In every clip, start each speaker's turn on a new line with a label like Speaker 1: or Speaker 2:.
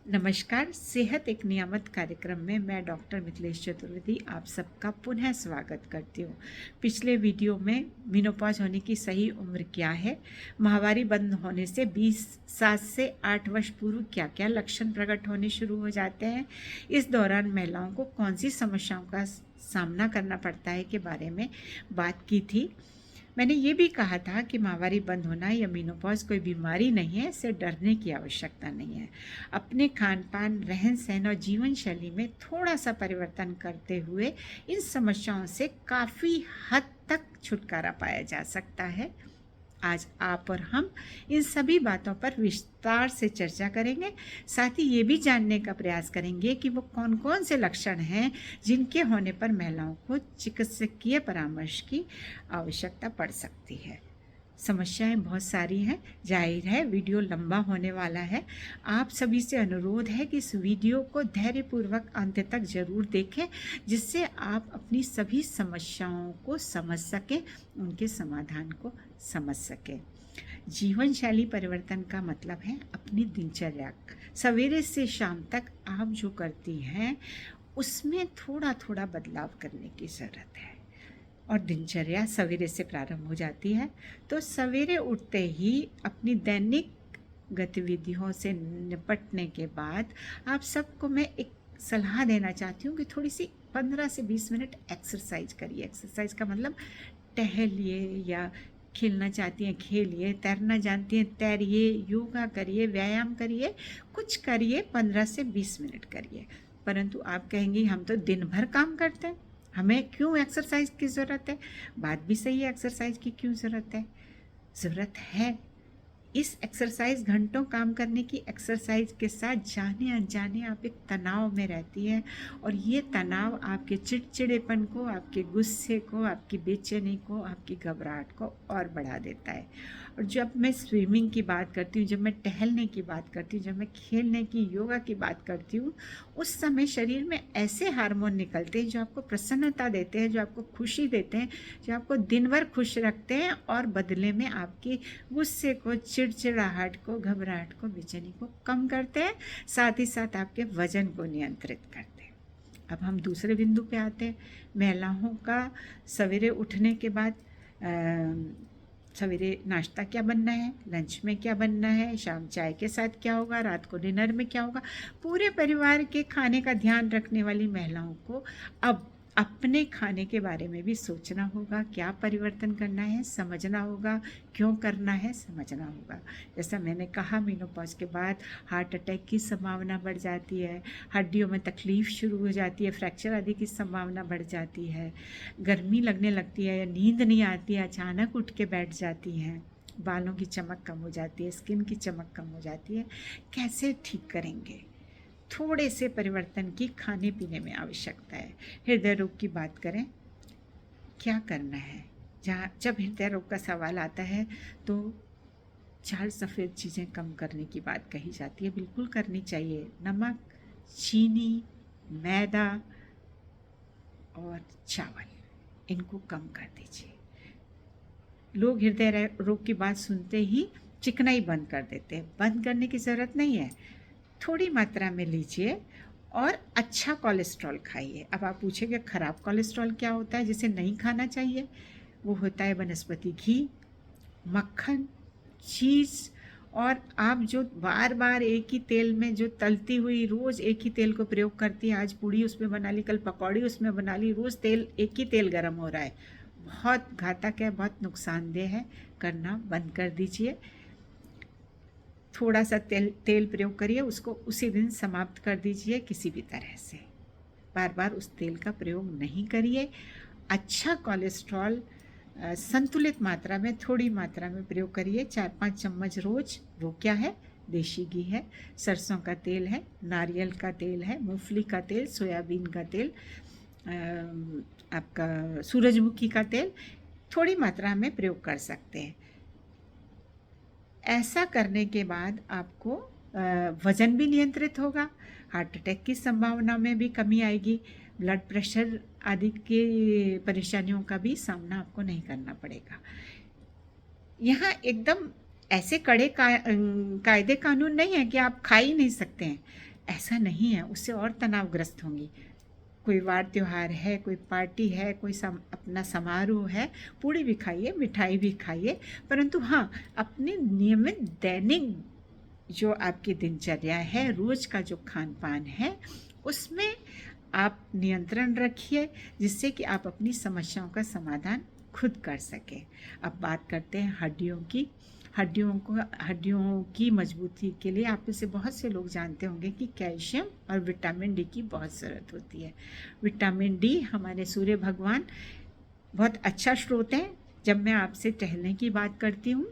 Speaker 1: नमस्कार। सेहत एक नियामत कार्यक्रम में मैं डॉक्टर मिथिलेश चतुर्वेदी आप सबका पुनः स्वागत करती हूँ। पिछले वीडियो में मेनोपॉज होने की सही उम्र क्या है, माहवारी बंद होने से 7 से 8 वर्ष पूर्व क्या क्या लक्षण प्रकट होने शुरू हो जाते हैं, इस दौरान महिलाओं को कौन सी समस्याओं का सामना करना पड़ता है के बारे में बात की थी। मैंने ये भी कहा था कि माहवारी बंद होना या मेनोपॉज कोई बीमारी नहीं है, इससे डरने की आवश्यकता नहीं है। अपने खान पान, रहन सहन और जीवन शैली में थोड़ा सा परिवर्तन करते हुए इन समस्याओं से काफ़ी हद तक छुटकारा पाया जा सकता है। आज आप और हम इन सभी बातों पर विस्तार से चर्चा करेंगे। साथ ही ये भी जानने का प्रयास करेंगे कि वो कौन कौन से लक्षण हैं जिनके होने पर महिलाओं को चिकित्सकीय परामर्श की आवश्यकता पड़ सकती है। समस्याएं बहुत सारी हैं, जाहिर है वीडियो लंबा होने वाला है। आप सभी से अनुरोध है कि इस वीडियो को धैर्यपूर्वक अंत तक जरूर देखें, जिससे आप अपनी सभी समस्याओं को समझ सकें, उनके समाधान को समझ सकें। जीवन शैली परिवर्तन का मतलब है अपनी दिनचर्या, सवेरे से शाम तक आप जो करती हैं उसमें थोड़ा थोड़ा बदलाव करने की ज़रूरत है। और दिनचर्या सवेरे से प्रारंभ हो जाती है, तो सवेरे उठते ही अपनी दैनिक गतिविधियों से निपटने के बाद आप सबको मैं एक सलाह देना चाहती हूँ कि थोड़ी सी 15 से 20 मिनट एक्सरसाइज करिए। एक्सरसाइज का मतलब टहलिए, या खेलना चाहती हैं खेलिए, तैरना जानती हैं तैरिए, योगा करिए, व्यायाम करिए, कुछ करिए, 15 से 20 मिनट करिए। परंतु आप कहेंगी हम तो दिन भर काम करते हैं, हमें क्यों एक्सरसाइज की ज़रूरत है? बात भी सही है, एक्सरसाइज की क्यों ज़रूरत है? ज़रूरत है। इस एक्सरसाइज, घंटों काम करने की एक्सरसाइज के साथ जाने अनजाने आप एक तनाव में रहती हैं, और ये तनाव आपके चिड़चिड़ेपन को, आपके गुस्से को, आपकी बेचैनी को, आपकी घबराहट को और बढ़ा देता है। और जब मैं स्विमिंग की बात करती हूँ, जब मैं टहलने की बात करती हूँ, जब मैं खेलने की, योगा की बात करती हूँ, उस समय शरीर में ऐसे हार्मोन निकलते हैं जो आपको प्रसन्नता देते हैं, जो आपको खुशी देते हैं, जो आपको दिन भर खुश रखते हैं, और बदले में आपकी गुस्से को, चिड़चिड़ाहट को, घबराहट को, बेचैनी को कम करते हैं, साथ ही साथ आपके वजन को नियंत्रित करते हैं। अब हम दूसरे बिंदु पे आते हैं। महिलाओं का सवेरे उठने के बाद सवेरे नाश्ता क्या बनना है, लंच में क्या बनना है, शाम चाय के साथ क्या होगा, रात को डिनर में क्या होगा, पूरे परिवार के खाने का ध्यान रखने वाली महिलाओं को अब अपने खाने के बारे में भी सोचना होगा। क्या परिवर्तन करना है, समझना होगा, क्यों करना है, समझना होगा। जैसा मैंने कहा, मेनोपॉज के बाद हार्ट अटैक की संभावना बढ़ जाती है, हड्डियों में तकलीफ़ शुरू हो जाती है, फ्रैक्चर आदि की संभावना बढ़ जाती है, गर्मी लगने लगती है, या नींद नहीं आती है, अचानक उठ के बैठ जाती हैं, बालों की चमक कम हो जाती है, स्किन की चमक कम हो जाती है। कैसे ठीक करेंगे? थोड़े से परिवर्तन की खाने पीने में आवश्यकता है। हृदय रोग की बात करें, क्या करना है? जब हृदय रोग का सवाल आता है तो 4 सफ़ेद चीज़ें कम करने की बात कही जाती है। बिल्कुल करनी चाहिए। नमक, चीनी, मैदा और चावल, इनको कम कर दीजिए। लोग हृदय रोग की बात सुनते ही चिकनाई बंद कर देते हैं। बंद करने की ज़रूरत नहीं है, थोड़ी मात्रा में लीजिए और अच्छा कोलेस्ट्रॉल खाइए। अब आप पूछेंगे ख़राब कोलेस्ट्रॉल क्या होता है जिसे नहीं खाना चाहिए? वो होता है वनस्पति घी, मक्खन, चीज़, और आप जो बार बार एक ही तेल में जो तलती हुई, रोज़ एक ही तेल को प्रयोग करती हैं, आज पूड़ी उसमें बना ली, कल पकौड़ी उसमें बना ली, रोज़ तेल, एक ही तेल गर्म हो रहा है, बहुत घातक है, बहुत नुकसानदेह है। करना बंद कर दीजिए। थोड़ा सा तेल प्रयोग करिए, उसको उसी दिन समाप्त कर दीजिए किसी भी तरह से। बार बार उस तेल का प्रयोग नहीं करिए। अच्छा कोलेस्ट्रॉल संतुलित मात्रा में, थोड़ी मात्रा में प्रयोग करिए, 4-5 चम्मच रोज। वो क्या है? देशी घी है, सरसों का तेल है, नारियल का तेल है, मूंगफली का तेल, सोयाबीन का तेल, आपका सूरजमुखी का तेल, थोड़ी मात्रा में प्रयोग कर सकते हैं। ऐसा करने के बाद आपको वज़न भी नियंत्रित होगा, हार्ट अटैक की संभावना में भी कमी आएगी, ब्लड प्रेशर आदि की परेशानियों का भी सामना आपको नहीं करना पड़ेगा। यहाँ एकदम ऐसे कड़े कायदे कानून नहीं है कि आप खा ही नहीं सकते हैं। ऐसा नहीं है, उससे और तनावग्रस्त होंगी। कोई वार त्यौहार है, कोई पार्टी है, कोई अपना समारोह है, पूड़ी भी खाइए, मिठाई भी खाइए, परंतु हाँ, अपने नियमित दैनिक जो आपकी दिनचर्या है, रोज़ का जो खान पान है, उसमें आप नियंत्रण रखिए, जिससे कि आप अपनी समस्याओं का समाधान खुद कर सकें। अब बात करते हैं हड्डियों की। हड्डियों की मजबूती के लिए आप में से बहुत से लोग जानते होंगे कि कैल्शियम और विटामिन डी की बहुत ज़रूरत होती है। विटामिन डी हमारे सूर्य भगवान बहुत अच्छा स्रोत है। जब मैं आपसे टहलने की बात करती हूँ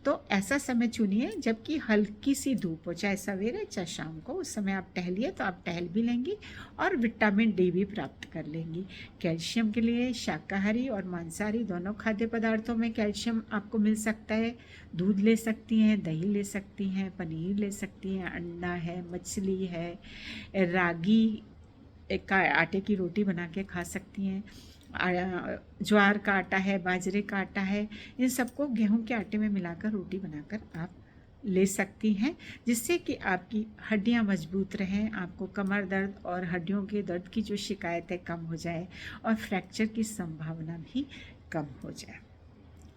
Speaker 1: तो ऐसा समय चुनिए जबकि हल्की सी धूप हो, चाहे सवेरे चाहे शाम को, उस समय आप टहलिए तो आप टहल भी लेंगी और विटामिन डी भी प्राप्त कर लेंगी। कैल्शियम के लिए शाकाहारी और मांसाहारी दोनों खाद्य पदार्थों में कैल्शियम आपको मिल सकता है। दूध ले सकती हैं, दही ले सकती हैं, पनीर ले सकती हैं, अंडा है, मछली है, रागी का आटे की रोटी बना के खा सकती हैं, ज्वार का आटा है, बाजरे का आटा है, इन सबको गेहूं के आटे में मिलाकर रोटी बनाकर आप ले सकती हैं, जिससे कि आपकी हड्डियां मजबूत रहें, आपको कमर दर्द और हड्डियों के दर्द की जो शिकायतें कम हो जाए और फ्रैक्चर की संभावना भी कम हो जाए।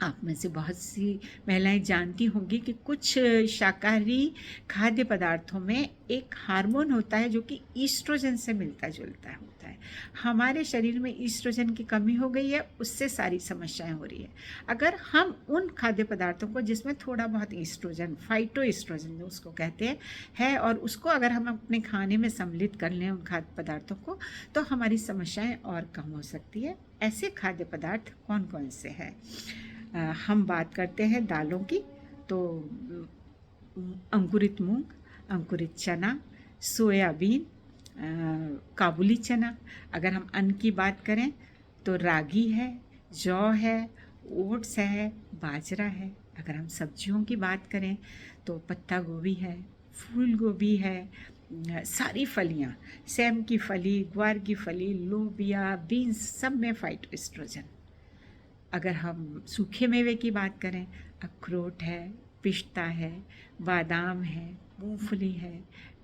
Speaker 1: आप में से बहुत सी महिलाएं जानती होंगी कि कुछ शाकाहारी खाद्य पदार्थों में एक हार्मोन होता है जो कि ईस्ट्रोजन से मिलता जुलता होता है। हमारे शरीर में ईस्ट्रोजन की कमी हो गई है, उससे सारी समस्याएं हो रही है। अगर हम उन खाद्य पदार्थों को जिसमें थोड़ा बहुत ईस्ट्रोजन, फाइटो ईस्ट्रोजन जो उसको कहते हैं है, और उसको अगर हम अपने खाने में सम्मिलित कर लें उन खाद्य पदार्थों को, तो हमारी समस्याएं और कम हो सकती है। ऐसे खाद्य पदार्थ कौन कौन से हैं? हम बात करते हैं दालों की, तो अंकुरित मूंग, अंकुरित चना, सोयाबीन, काबुली चना। अगर हम अन्न की बात करें तो रागी है, जौ है, ओट्स है, बाजरा है। अगर हम सब्जियों की बात करें तो पत्ता गोभी है, फूल गोभी है, सारी फलियाँ, सेम की फली, ग्वार की फली, लोबिया, बीन्स, सब में फाइटोएस्ट्रोजन। अगर हम सूखे मेवे की बात करें, अखरोट है, पिस्ता है, बादाम है, मूंगफली है,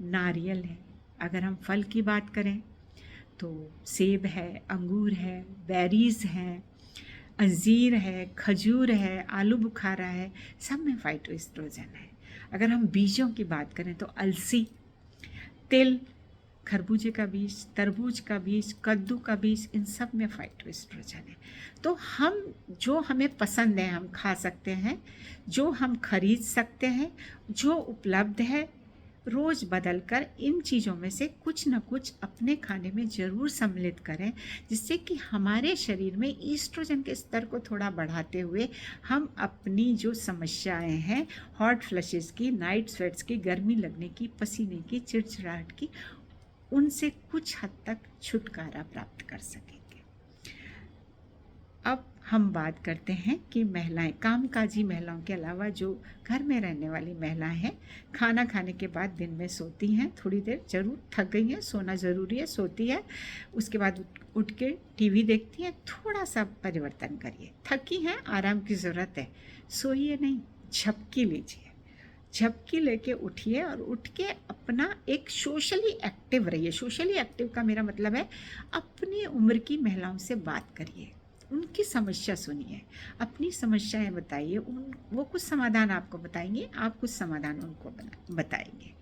Speaker 1: नारियल है। अगर हम फल की बात करें तो सेब है, अंगूर है, बेरीज हैं, अंजीर है, खजूर है, आलू बुखारा है, सब में फाइटोएस्ट्रोजन है। अगर हम बीजों की बात करें तो अलसी, तिल, खरबूजे का बीज, तरबूज का बीज, कद्दू का बीज, इन सब में फाइटोएस्ट्रोजन है। तो हम जो हमें पसंद है हम खा सकते हैं, जो हम खरीद सकते हैं, जो उपलब्ध है, रोज़ बदल कर इन चीज़ों में से कुछ न कुछ अपने खाने में ज़रूर सम्मिलित करें, जिससे कि हमारे शरीर में ईस्ट्रोजन के स्तर को थोड़ा बढ़ाते हुए हम अपनी जो समस्याएं हैं, हॉट फ्लशेस की, नाइट स्वेट्स की, गर्मी लगने की, पसीने की, चिड़चिड़ाहट की, उनसे कुछ हद तक छुटकारा प्राप्त कर सकेंगे। अब हम बात करते हैं कि महिलाएं, कामकाजी महिलाओं के अलावा जो घर में रहने वाली महिलाएं हैं, खाना खाने के बाद दिन में सोती हैं, थोड़ी देर जरूर थक गई हैं, सोना ज़रूरी है, सोती है, उसके बाद उठ के टीवी देखती हैं। थोड़ा सा परिवर्तन करिए, थकी हैं, आराम की ज़रूरत है, सोइए नहीं, झपकी लीजिए, झपकी लेके उठिए और उठ के अपना एक सोशली एक्टिव रहिए। सोशली एक्टिव का मेरा मतलब है अपनी उम्र की महिलाओं से बात करिए, उनकी समस्या सुनिए, अपनी समस्याएं बताइए, वो कुछ समाधान आपको बताएंगे, आप कुछ समाधान उनको बताएंगे।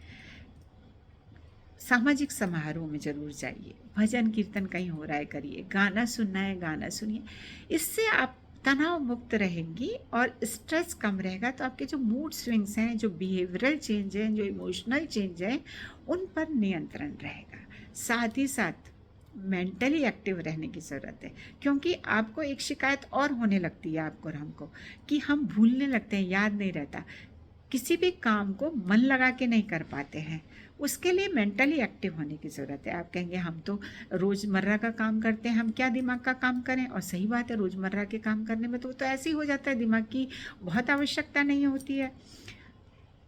Speaker 1: सामाजिक समारोह में ज़रूर जाइए, भजन कीर्तन कहीं हो रहा है करिए, गाना सुनना है गाना सुनिए, इससे आप तनाव मुक्त रहेंगी और स्ट्रेस कम रहेगा। तो आपके जो मूड स्विंग्स हैं, जो बिहेवियरल चेंज हैं, जो इमोशनल चेंज हैं, उन पर नियंत्रण रहेगा। साथ ही साथ मेंटली एक्टिव रहने की ज़रूरत है, क्योंकि आपको एक शिकायत और होने लगती है आपको और हमको, कि हम भूलने लगते हैं, याद नहीं रहता, किसी भी काम को मन लगा के नहीं कर पाते हैं। उसके लिए मेंटली एक्टिव होने की ज़रूरत है। आप कहेंगे हम तो रोज़मर्रा का काम करते हैं, हम क्या दिमाग का काम करें? और सही बात है, रोज़मर्रा के काम करने में तो ऐसे ही हो जाता है, दिमाग की बहुत आवश्यकता नहीं होती है।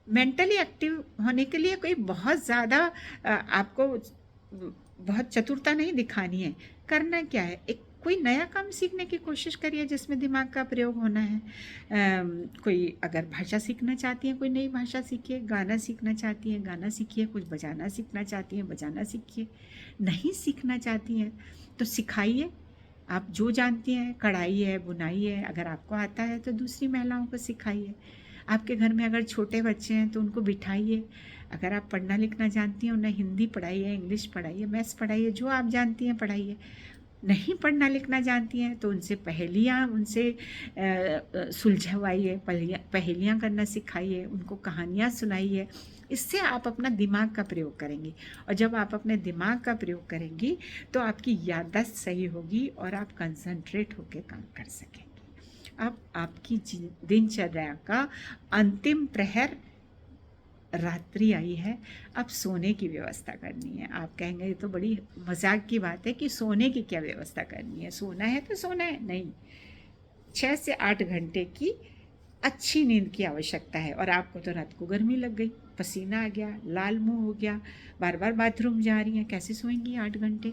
Speaker 1: मेंटली एक्टिव होने के लिए कोई बहुत ज़्यादा आपको बहुत चतुरता नहीं दिखानी है। करना क्या है, एक कोई नया काम सीखने की कोशिश करिए जिसमें दिमाग का प्रयोग होना है। कोई अगर भाषा सीखना चाहती हैं, कोई नई भाषा सीखिए। गाना सीखना चाहती हैं, गाना सीखिए। कुछ बजाना सीखना चाहती हैं, बजाना सीखिए। नहीं सीखना चाहती हैं तो सिखाइए। आप जो जानती हैं, कढ़ाई है, बुनाई है, अगर आपको आता है तो दूसरी महिलाओं को सिखाइए। आपके घर में अगर छोटे बच्चे हैं तो उनको बिठाइए। अगर आप पढ़ना लिखना जानती हैं, उन्हें हिंदी पढ़ाइए, इंग्लिश पढ़ाइए, मैथ्स पढ़ाइए, जो आप जानती हैं पढ़ाइए। नहीं पढ़ना लिखना जानती हैं तो उनसे पहेलियाँ उनसे सुलझवाइए, पहेलियाँ करना सिखाइए, उनको कहानियाँ सुनाइए। इससे आप अपना दिमाग का प्रयोग करेंगी, और जब आप अपने दिमाग का प्रयोग करेंगी तो आपकी याददाश्त सही होगी और आप कंसंट्रेट होकर काम कर सकेंगी। अब आपकी दिनचर्या का अंतिम प्रहर रात्रि आई है, अब सोने की व्यवस्था करनी है। आप कहेंगे ये तो बड़ी मजाक की बात है कि सोने की क्या व्यवस्था करनी है, सोना है तो सोना है। नहीं, 6 से 8 घंटे की अच्छी नींद की आवश्यकता है। और आपको तो रात को गर्मी लग गई, पसीना आ गया, लाल मुंह हो गया, बार बार बाथरूम जा रही हैं, कैसे सोएंगी 8 घंटे?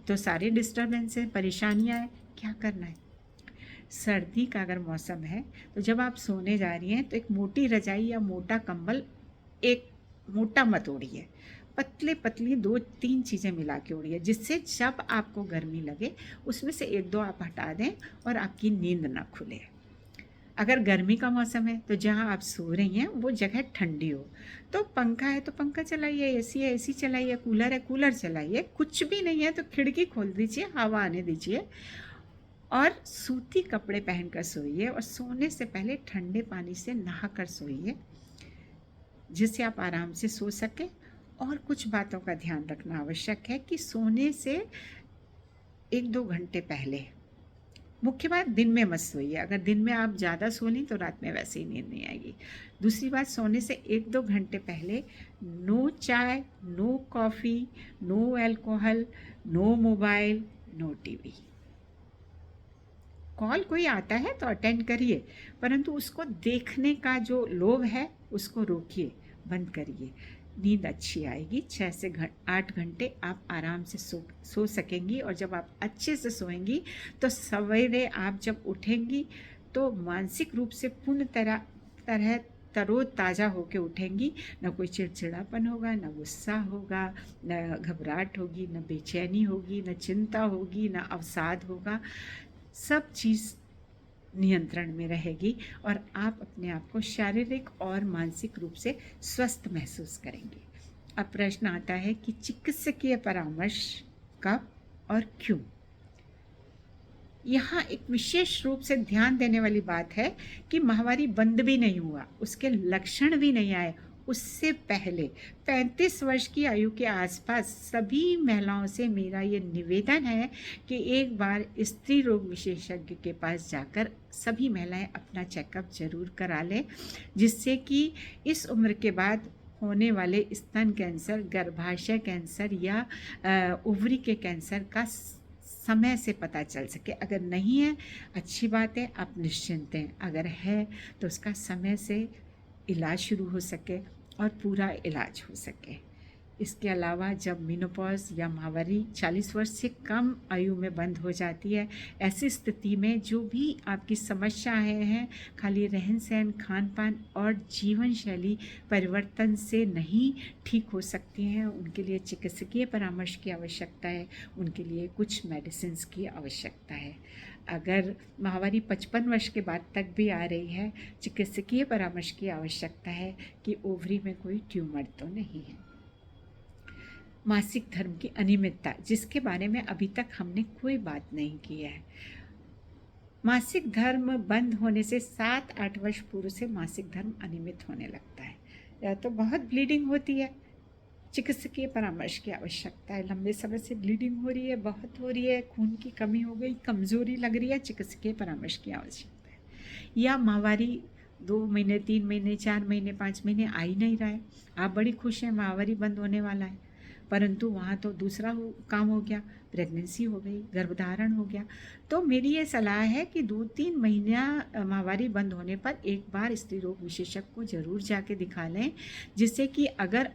Speaker 1: तो सारे डिस्टर्बेंस है, परेशानियाँ हैं, क्या करना है? सर्दी का अगर मौसम है तो जब आप सोने जा रही हैं तो एक मोटी रजाई या मोटा कंबल, एक मोटा मत ओढ़िए, पतले पतली 2-3 चीज़ें मिला के ओढ़िए, जिससे जब आपको गर्मी लगे उसमें से 1-2 आप हटा दें और आपकी नींद ना खुले। अगर गर्मी का मौसम है तो जहाँ आप सो रही हैं वो जगह ठंडी हो, तो पंखा है तो पंखा चलाइए, एसी है एसी चलाइए, कूलर है कूलर चलाइए। कुछ भी नहीं है तो खिड़की खोल दीजिए, हवा आने दीजिए, और सूती कपड़े पहनकर सोइए। और सोने से पहले ठंडे पानी से नहाकर सोइए, जिससे आप आराम से सो सकें। और कुछ बातों का ध्यान रखना आवश्यक है कि सोने से 1-2 घंटे पहले, मुख्य बात दिन में मत सोइए। अगर दिन में आप ज़्यादा सो लें तो रात में वैसे ही नींद नहीं आएगी। दूसरी बात, सोने से 1-2 घंटे पहले नो चाय, no coffee, no alcohol, no mobile, no TV. Call कोई आता है तो अटेंड करिए, परंतु उसको देखने का जो लोभ है उसको रोकिए, बंद करिए। नींद अच्छी आएगी। 6 से 8 घंटे आप आराम से सो सकेंगी। और जब आप अच्छे से सोएंगी तो सवेरे आप जब उठेंगी तो मानसिक रूप से पूर्ण तरह तरोताज़ा होकर उठेंगी। न कोई चिड़चिड़ापन होगा, न गुस्सा होगा, न घबराहट होगी, न बेचैनी होगी, न चिंता होगी, न अवसाद होगा। सब चीज़ नियंत्रण में रहेगी और आप अपने आप को शारीरिक और मानसिक रूप से स्वस्थ महसूस करेंगे। अब प्रश्न आता है कि चिकित्सकीय परामर्श कब और क्यों? यहाँ एक विशेष रूप से ध्यान देने वाली बात है कि माहवारी बंद भी नहीं हुआ, उसके लक्षण भी नहीं आए, उससे पहले 35 वर्ष की आयु के आसपास सभी महिलाओं से मेरा ये निवेदन है कि एक बार स्त्री रोग विशेषज्ञ के पास जाकर सभी महिलाएं अपना चेकअप जरूर करा लें, जिससे कि इस उम्र के बाद होने वाले स्तन कैंसर, गर्भाशय कैंसर या ओवरी के कैंसर का समय से पता चल सके। अगर नहीं है अच्छी बात है, आप निश्चिंत हैं। अगर है तो उसका समय से इलाज शुरू हो सके और पूरा इलाज हो सके। इसके अलावा जब मेनोपॉज या माहवारी 40 वर्ष से कम आयु में बंद हो जाती है, ऐसी स्थिति में जो भी आपकी समस्याएं हैं, खाली रहन सहन, खान पान और जीवन शैली परिवर्तन से नहीं ठीक हो सकती हैं, उनके लिए चिकित्सकीय परामर्श की आवश्यकता है, उनके लिए कुछ मेडिसिन्स की आवश्यकता है। अगर माहवारी 55 वर्ष के बाद तक भी आ रही है, चिकित्सकीय परामर्श की आवश्यकता है कि ओवरी में कोई ट्यूमर तो नहीं है। मासिक धर्म की अनियमितता, जिसके बारे में अभी तक हमने कोई बात नहीं की है। मासिक धर्म बंद होने से 7-8 वर्ष पूर्व से मासिक धर्म अनियमित होने लगता है, या तो बहुत ब्लीडिंग होती है, चिकित्सकीय परामर्श की आवश्यकता है। लंबे समय से ब्लीडिंग हो रही है, बहुत हो रही है, खून की कमी हो गई, कमज़ोरी लग रही है, चिकित्सकीय परामर्श की आवश्यकता है। या माहवारी 2 महीने, 3 महीने, 4 महीने, 5 महीने आ ही नहीं रहा है, आप बड़ी खुश हैं माहवारी बंद होने वाला है, परंतु वहाँ तो दूसरा काम हो गया, प्रेगनेंसी हो गई, गर्भधारण हो गया। तो मेरी ये सलाह है कि 2-3 महीना माहवारी बंद होने पर एक बार स्त्री रोग विशेषज्ञ को ज़रूर जाके दिखा लें, जिससे कि अगर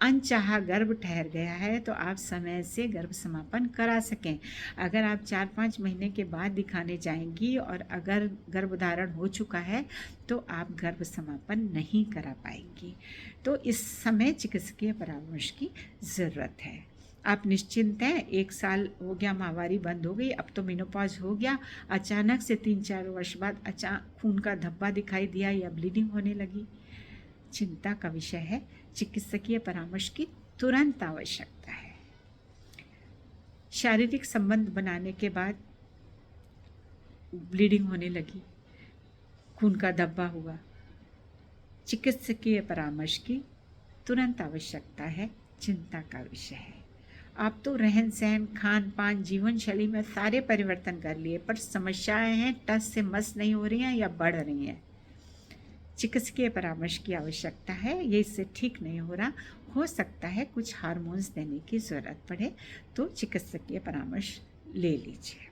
Speaker 1: अनचाहा गर्भ ठहर गया है तो आप समय से गर्भ समापन करा सकें। अगर आप 4-5 महीने के बाद दिखाने जाएंगी और अगर गर्भधारण हो चुका है तो आप गर्भ समापन नहीं करा पाएंगी। तो इस समय चिकित्सकीय परामर्श की ज़रूरत है। आप निश्चिंत हैं, 1 साल हो गया, माहवारी बंद हो गई, अब तो मेनोपॉज हो गया, अचानक से 3-4 वर्ष बाद खून का धब्बा दिखाई दिया या ब्लीडिंग होने लगी। चिंता का विषय है। चिकित्सकीय परामर्श की तुरंत आवश्यकता है। शारीरिक संबंध बनाने के बाद ब्लीडिंग होने लगी, खून का धब्बा हुआ, चिकित्सकीय परामर्श की तुरंत आवश्यकता है। चिंता का विषय है। आप तो रहन सहन, खान पान, जीवन शैली में सारे परिवर्तन कर लिए, पर समस्याएं हैं, टस से मस नहीं हो रही हैं या बढ़ रही हैं। चिकित्सकीय परामर्श की आवश्यकता है। ये इससे ठीक नहीं हो सकता है कुछ हार्मोन्स देने की ज़रूरत पड़े, तो चिकित्सकीय परामर्श ले लीजिए।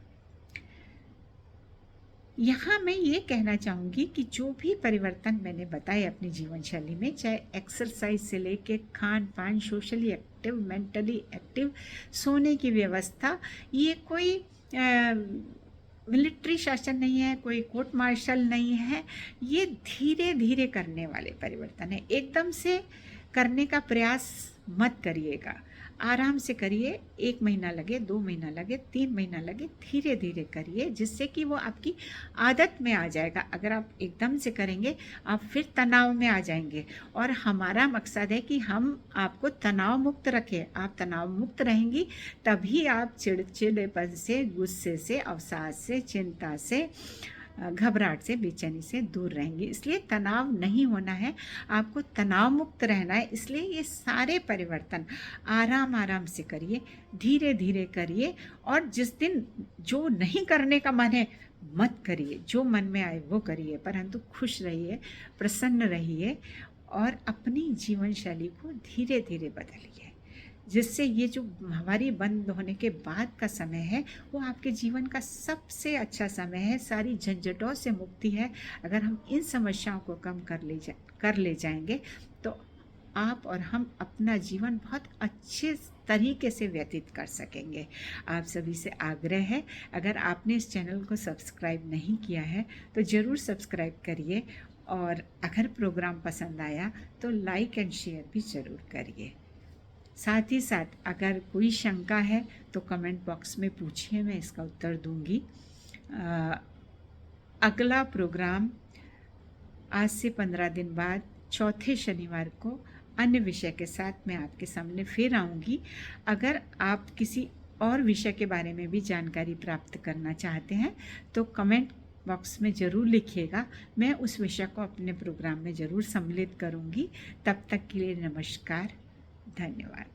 Speaker 1: यहाँ मैं ये कहना चाहूँगी कि जो भी परिवर्तन मैंने बताए अपनी जीवन शैली में, चाहे एक्सरसाइज से लेके खान पान, सोशली एक्टिव, मेंटली एक्टिव, सोने की व्यवस्था, ये कोई मिलिट्री शासन नहीं है, कोई कोर्ट मार्शल नहीं है। ये धीरे धीरे करने वाले परिवर्तन है। एकदम से करने का प्रयास मत करिएगा, आराम से करिए। 1 महीना लगे, 2 महीना लगे, 3 महीना लगे, धीरे धीरे करिए, जिससे कि वो आपकी आदत में आ जाएगा। अगर आप एकदम से करेंगे आप फिर तनाव में आ जाएंगे, और हमारा मकसद है कि हम आपको तनाव मुक्त रखें। आप तनाव मुक्त रहेंगी तभी आप चिड़चिड़ेपन से, गुस्से से, अवसाद से, चिंता से, घबराहट से, बेचैनी से दूर रहेंगी। इसलिए तनाव नहीं होना है, आपको तनाव मुक्त रहना है। इसलिए ये सारे परिवर्तन आराम आराम से करिए, धीरे धीरे करिए, और जिस दिन जो नहीं करने का मन है मत करिए, जो मन में आए वो करिए, परंतु खुश रहिए, प्रसन्न रहिए, और अपनी जीवन शैली को धीरे धीरे बदलिए, जिससे ये जो महामारी बंद होने के बाद का समय है वो आपके जीवन का सबसे अच्छा समय है। सारी झंझटों से मुक्ति है। अगर हम इन समस्याओं को कम कर ले जाएंगे तो आप और हम अपना जीवन बहुत अच्छे तरीके से व्यतीत कर सकेंगे। आप सभी से आग्रह है, अगर आपने इस चैनल को सब्सक्राइब नहीं किया है तो ज़रूर सब्सक्राइब करिए, और अगर प्रोग्राम पसंद आया तो लाइक एंड शेयर भी ज़रूर करिए। साथ ही साथ अगर कोई शंका है तो कमेंट बॉक्स में पूछिए, मैं इसका उत्तर दूंगी। अगला प्रोग्राम आज से 15 दिन बाद चौथे शनिवार को अन्य विषय के साथ मैं आपके सामने फिर आऊँगी। अगर आप किसी और विषय के बारे में भी जानकारी प्राप्त करना चाहते हैं तो कमेंट बॉक्स में ज़रूर लिखिएगा, मैं उस विषय को अपने प्रोग्राम में ज़रूर सम्मिलित करूँगी। तब तक के लिए नमस्कार, धन्यवाद।